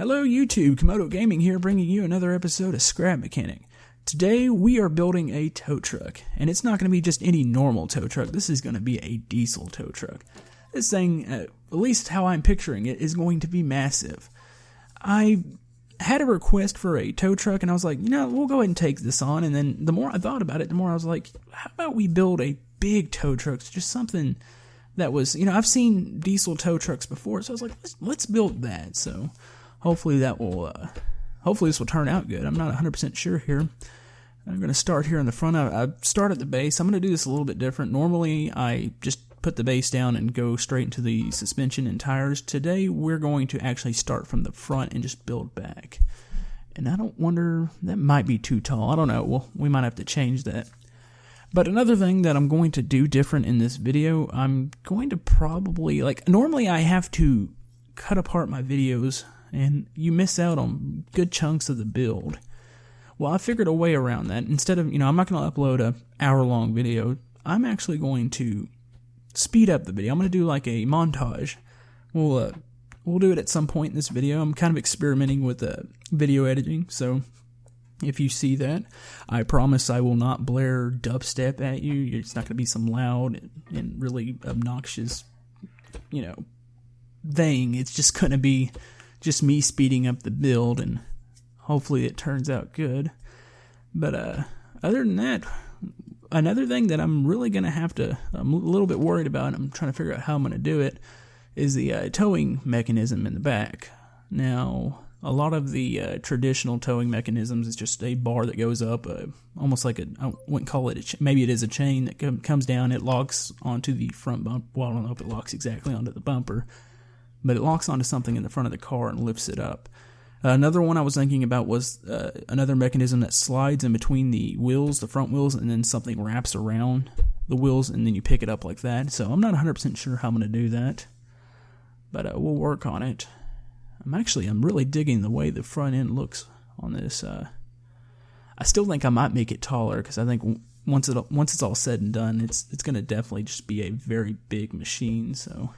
Hello YouTube, Komodo Gaming here, bringing you another episode of Scrap Mechanic. Today we are building a tow truck, and it's not going to be just any normal tow truck. This is going to be a diesel tow truck. This thing, at least how I'm picturing it, is going to be massive. I had a request for a tow truck, and I was like, we'll go ahead and take this on. And then the more I thought about it, the more I was like, how about we build a big tow truck? It's just something that was, I've seen diesel tow trucks before, so I was like, let's build that. So hopefully this will turn out good. I'm not 100% sure here. I'm going to start here in the front. I start at the base. I'm going to do this a little bit different. Normally, I just put the base down and go straight into the suspension and tires. Today, we're going to actually start from the front and just build back. And I don't wonder, that might be too tall. I don't know. Well, we might have to change that. But another thing that I'm going to do different in this video, I'm going to probably, normally I have to cut apart my videos and you miss out on good chunks of the build. Well, I figured a way around that. Instead of, I'm not going to upload an hour-long video. I'm actually going to speed up the video. I'm going to do like a montage. We'll do it at some point in this video. I'm kind of experimenting with video editing, so if you see that, I promise I will not blare dubstep at you. It's not going to be some loud and really obnoxious, thing. It's just going to be just me speeding up the build, and hopefully it turns out good. But other than that, another thing that I'm really going to I'm a little bit worried about, and I'm trying to figure out how I'm going to do it, is the towing mechanism in the back. Now, a lot of the traditional towing mechanisms is just a bar that goes up, almost like I wouldn't call it maybe it is a chain that comes down, it locks onto the front bumper. Well, I don't know if it locks exactly onto the bumper, but it locks onto something in the front of the car and lifts it up. Another one I was thinking about was another mechanism that slides in between the wheels, the front wheels, and then something wraps around the wheels, and then you pick it up like that. So I'm not 100% sure how I'm going to do that, but we'll work on it. I'm really digging the way the front end looks on this. I still think I might make it taller, because I think once it's all said and done, it's going to definitely just be a very big machine. So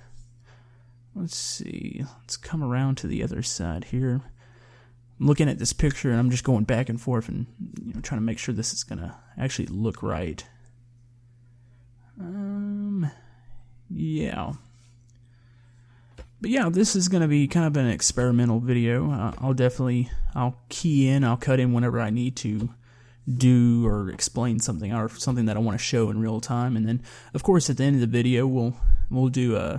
let's see. Let's come around to the other side here. I'm looking at this picture, and I'm just going back and forth and trying to make sure this is going to actually look right. Yeah. But yeah, this is going to be kind of an experimental video. I'll key in, I'll cut in whenever I need to do or explain something, or something that I want to show in real time. And then, of course, at the end of the video, we'll do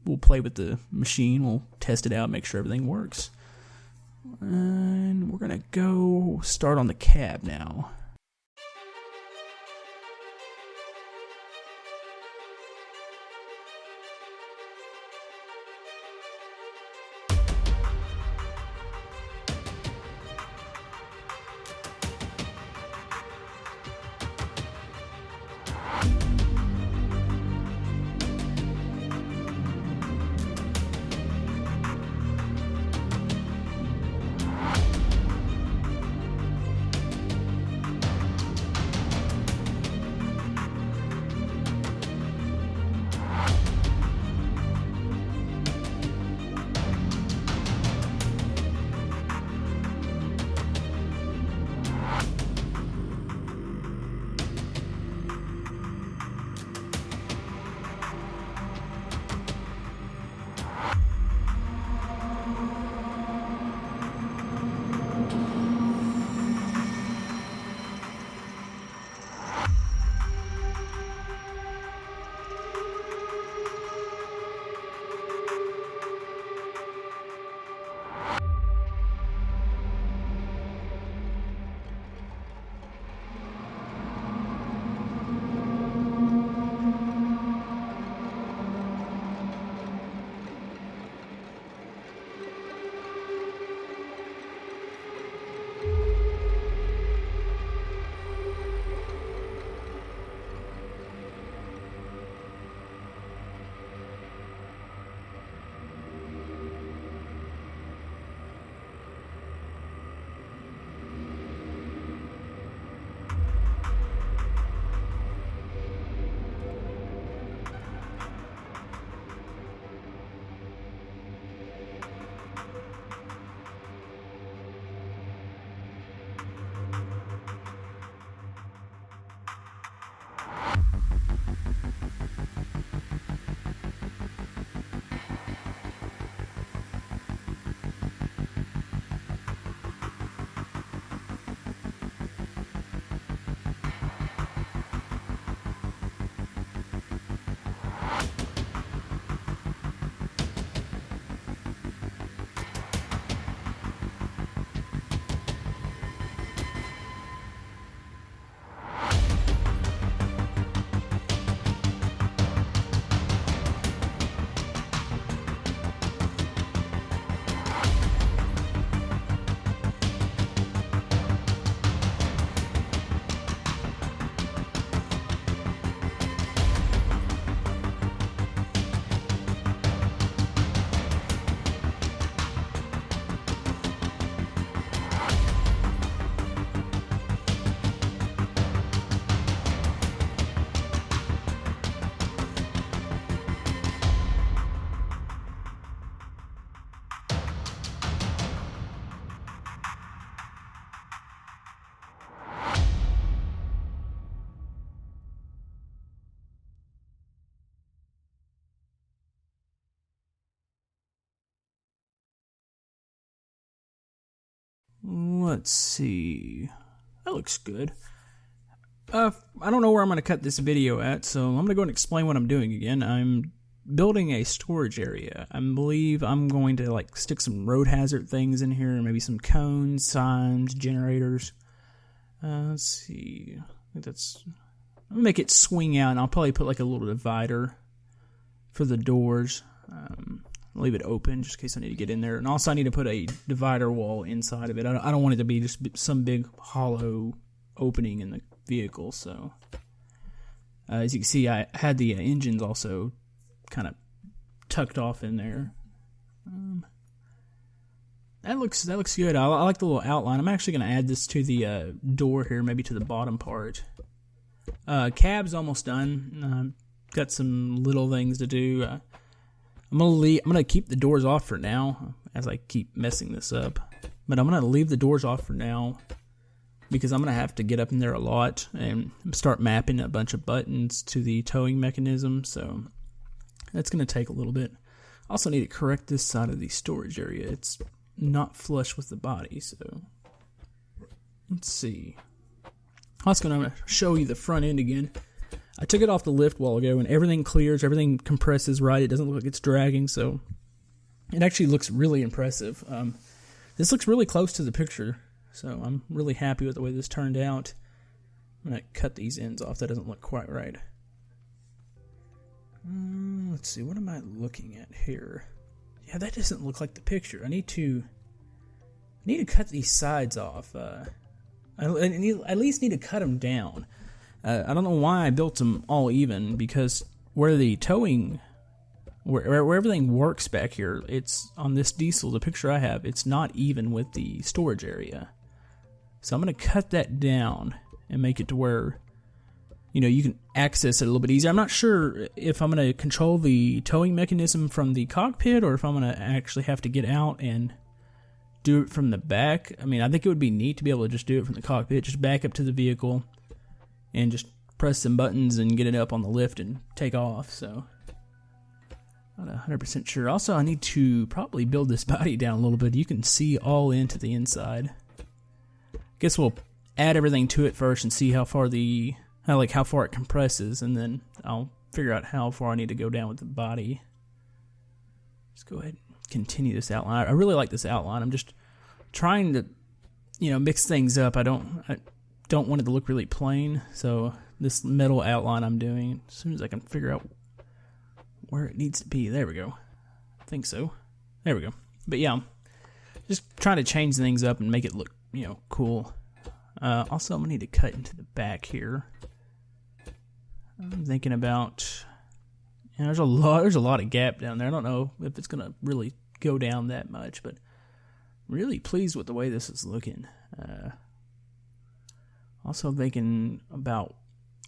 we'll play with the machine, we'll test it out, make sure everything works. And we're going to go start on the cab now. Let's see. That looks good. I don't know where I'm going to cut this video at, so I'm going to go and explain what I'm doing again. I'm building a storage area. I believe I'm going to like stick some road hazard things in here, maybe some cones, signs, generators. Let's see. I think that's... I'm going to make it swing out, and I'll probably put like a little divider for the doors. Leave it open just in case I need to get in there. And also I need to put a divider wall inside of it. I don't want it to be just some big hollow opening in the vehicle. So as you can see, I had the engines also kind of tucked off in there. That looks good. I like the little outline. I'm actually going to add this to the door here, maybe to the bottom part. Cab's almost done. Got some little things to do. I'm gonna keep the doors off for now, as I keep messing this up. But I'm gonna leave the doors off for now because I'm gonna have to get up in there a lot and start mapping a bunch of buttons to the towing mechanism. So that's gonna take a little bit. Also need to correct this side of the storage area. It's not flush with the body. So let's see. Also gonna show you the front end again. I took it off the lift a while ago, and everything clears, everything compresses right. It doesn't look like it's dragging, so it actually looks really impressive. This looks really close to the picture, so I'm really happy with the way this turned out. I'm going to cut these ends off. That doesn't look quite right. Let's see, what am I looking at here? Yeah, that doesn't look like the picture. I need to cut these sides off. I at least need to cut them down. I don't know why I built them all even, because where the towing, where everything works back here, it's on this diesel, the picture I have, it's not even with the storage area. So I'm going to cut that down and make it to where, you know, you can access it a little bit easier. I'm not sure if I'm going to control the towing mechanism from the cockpit or if I'm going to actually have to get out and do it from the back. I mean, I think it would be neat to be able to just do it from the cockpit, just back up to the vehicle and just press some buttons and get it up on the lift and take off. So not 100% sure. Also, I need to probably build this body down a little bit. You can see all into the inside. Guess we'll add everything to it first and see how far how far it compresses, and then I'll figure out how far I need to go down with the body. Let's go ahead and continue this outline. I really like this outline. I'm just trying to, you know, mix things up. I don't want it to look really plain, so this metal outline I'm doing, as soon as I can figure out where it needs to be. There we go. I think so. There we go. But yeah, just trying to change things up and make it look, you know, cool. Also, I'm going to need to cut into the back here. I'm thinking about, you know, there's a lot of gap down there. I don't know if it's going to really go down that much, but really pleased with the way this is looking. Also thinking about,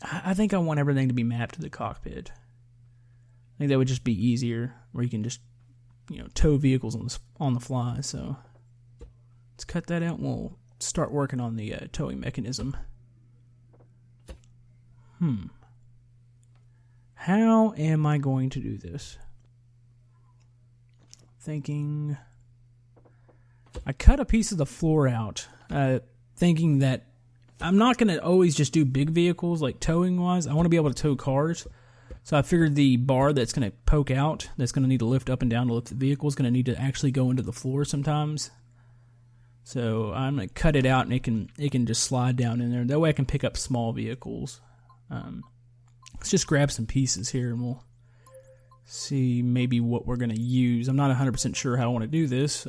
I think I want everything to be mapped to the cockpit. I think that would just be easier, where you can just, you know, tow vehicles on the fly. So let's cut that out and we'll start working on the towing mechanism. How am I going to do this? Thinking, I cut a piece of the floor out, thinking that I'm not going to always just do big vehicles, like towing-wise. I want to be able to tow cars. So I figured the bar that's going to poke out, that's going to need to lift up and down to lift the vehicle, is going to need to actually go into the floor sometimes. So I'm going to cut it out, and it can just slide down in there. That way I can pick up small vehicles. Let's just grab some pieces here, and we'll see maybe what we're going to use. I'm not 100% sure how I want to do this.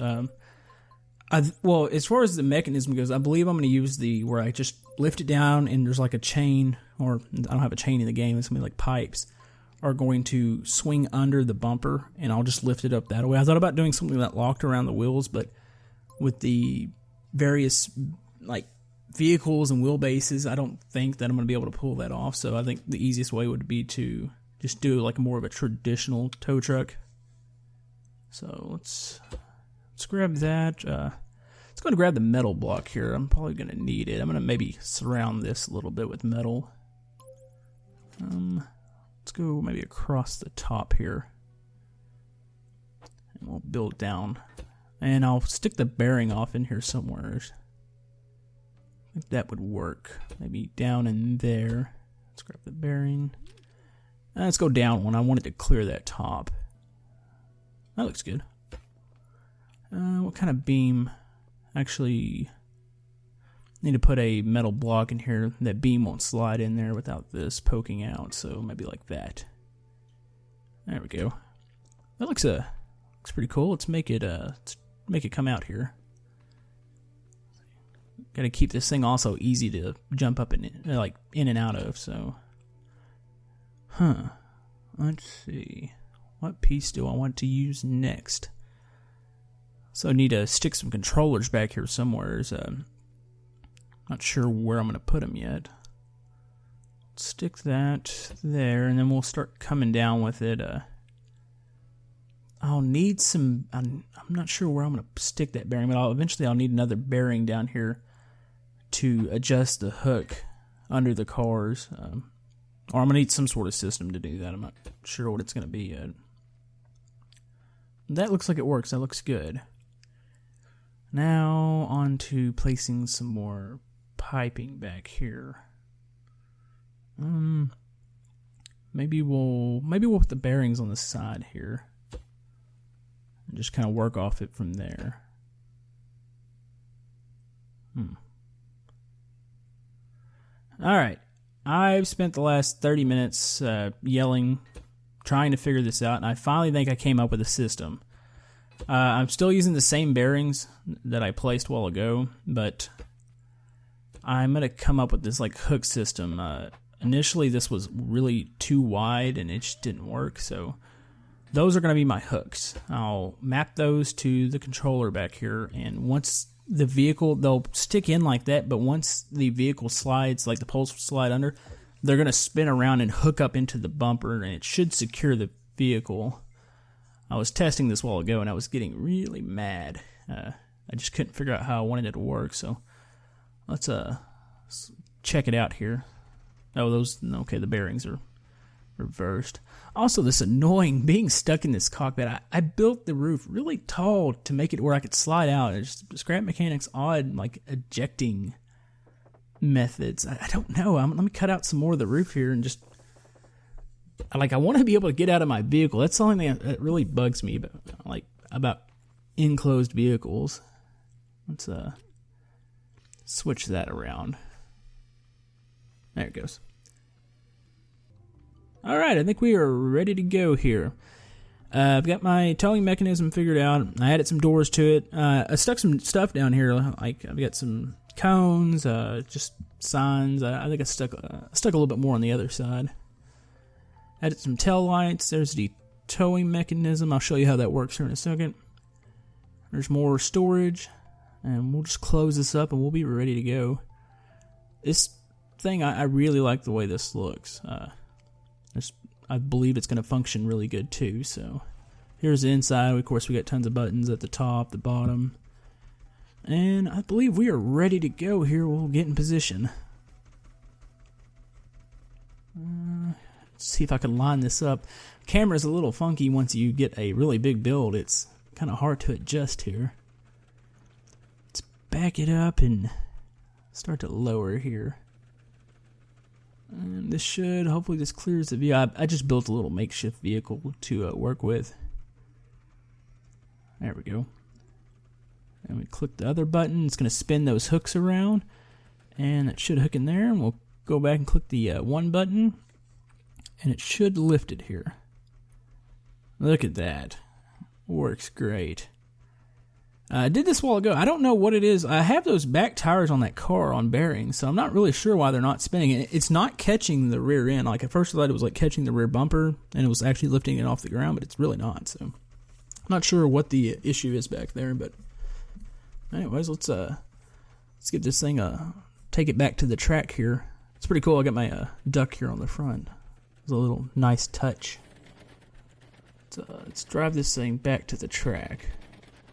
Well, as far as the mechanism goes, I believe I'm going to use where I just lift it down and there's like a chain, or I don't have a chain in the game, it's going to be like pipes, are going to swing under the bumper, and I'll just lift it up that way. I thought about doing something that locked around the wheels, but with the various like vehicles and wheelbases, I don't think that I'm going to be able to pull that off. So I think the easiest way would be to just do like more of a traditional tow truck. So let's grab that. Let's go and grab the metal block here. I'm probably going to need it. I'm going to maybe surround this a little bit with metal. Let's go maybe across the top here. And we'll build down. And I'll stick the bearing off in here somewhere. I think that would work. Maybe down in there. Let's grab the bearing. Let's go down one. I wanted to clear that top. That looks good. What kind of beam? Actually, need to put a metal block in here. That beam won't slide in there without this poking out, so maybe like that. There we go. That looks pretty cool. Let's make it come out here. Got to keep this thing also easy to jump up and like in and out of. So, let's see. What piece do I want to use next? So I need to stick some controllers back here somewhere. Not sure where I'm going to put them yet. Stick that there, and then we'll start coming down with it. I'll need some. I'm not sure where I'm going to stick that bearing, but eventually I'll need another bearing down here to adjust the hook under the cars. Or I'm going to need some sort of system to do that. I'm not sure what it's going to be yet. That looks like it works. That looks good. Now on to placing some more piping back here. Maybe we'll put the bearings on the side here and just kind of work off it from there. All right, I've spent the last 30 minutes yelling, trying to figure this out, and I finally think I came up with a system. I'm still using the same bearings that I placed a while ago, but I'm going to come up with this like hook system. Initially, this was really too wide, and it just didn't work, so those are going to be my hooks. I'll map those to the controller back here, and once the vehicle, they'll stick in like that, but once the vehicle slides, like the poles slide under, they're going to spin around and hook up into the bumper, and it should secure the vehicle. I was testing this a while ago, and I was getting really mad. I just couldn't figure out how I wanted it to work, so let's check it out here. Oh, okay, the bearings are reversed. Also, this annoying being stuck in this cockpit. I built the roof really tall to make it where I could slide out. It's just Scrap Mechanics' odd, like, ejecting methods. I don't know. Let me cut out some more of the roof here and just... Like, I want to be able to get out of my vehicle. That's the only thing that really bugs me about enclosed vehicles. Let's switch that around. There it goes. All right, I think we are ready to go here. I've got my towing mechanism figured out. I added some doors to it. I stuck some stuff down here. Like I've got some cones, just signs. I think I stuck a little bit more on the other side. Added some tail lights. There's the towing mechanism. I'll show you how that works here in a second. There's more storage, and we'll just close this up and we'll be ready to go. This thing, I really like the way this looks. I believe it's going to function really good too. So here's the inside. Of course, we got tons of buttons at the top, the bottom, and I believe we are ready to go here. We'll get in position. See if I can line this up. Camera's a little funky once you get a really big build. It's kind of hard to adjust here. Let's back it up and start to lower here. And this should, hopefully this clears the view. I just built a little makeshift vehicle to work with. There we go. And we click the other button. It's going to spin those hooks around. And that should hook in there. And we'll go back and click the one button. And it should lift it here. Look at that. Works great. I did this a while ago. I don't know what it is. I have those back tires on that car on bearings, so I'm not really sure why they're not spinning. It's not catching the rear end. Like at first I thought it was like catching the rear bumper, and it was actually lifting it off the ground, but it's really not. So I'm not sure what the issue is back there. But anyways, let's get this thing take it back to the track here. It's pretty cool. I got my duck here on the front. It's a little nice touch. Let's drive this thing back to the track.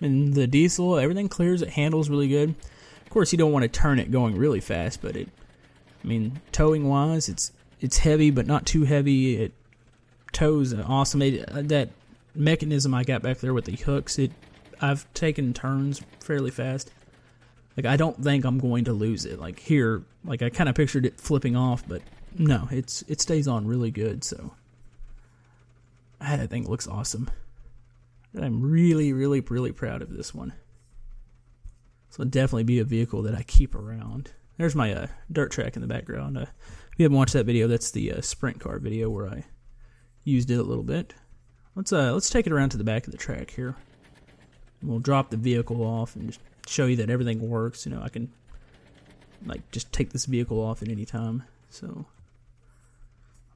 And the diesel, everything clears, it handles really good. Of course, you don't want to turn it going really fast, but towing wise, it's heavy but not too heavy. It tows awesome. That mechanism I got back there with the hooks, I've taken turns fairly fast. Like, I don't think I'm going to lose it. Like here, like I kind of pictured it flipping off, but no, it stays on really good. So that thing looks awesome. I'm really, really, really proud of this one. So it'll definitely be a vehicle that I keep around. There's my dirt track in the background. If you haven't watched that video, that's the sprint car video where I used it a little bit. Let's take it around to the back of the track here. We'll drop the vehicle off and just show you that everything works. You know, I can like just take this vehicle off at any time. So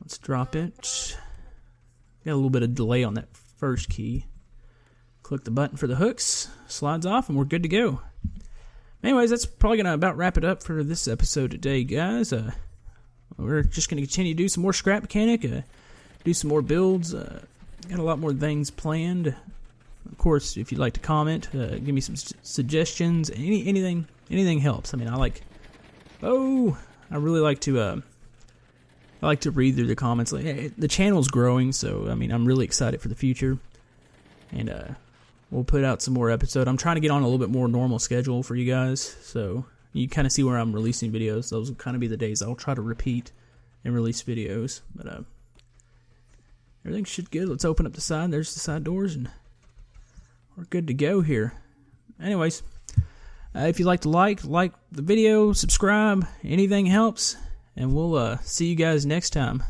let's drop it. Got a little bit of delay on that first key. Click the button for the hooks, slides off, and we're good to go. Anyways, that's probably going to about wrap it up for this episode today, guys. We're just going to continue to do some more scrap mechanic, do some more builds. Got a lot more things planned. Of course, if you'd like to comment, give me some suggestions. Anything helps. I mean, I really like to read through the comments. Like, hey, the channel's growing, so I mean, I'm really excited for the future. And we'll put out some more episodes. I'm trying to get on a little bit more normal schedule for you guys, so you kind of see where I'm releasing videos. Those will kind of be the days I'll try to repeat and release videos. But everything should be good. Let's open up the side. There's the side doors, and we're good to go here. Anyways, if you'd like to like the video, subscribe. Anything helps, and we'll see you guys next time.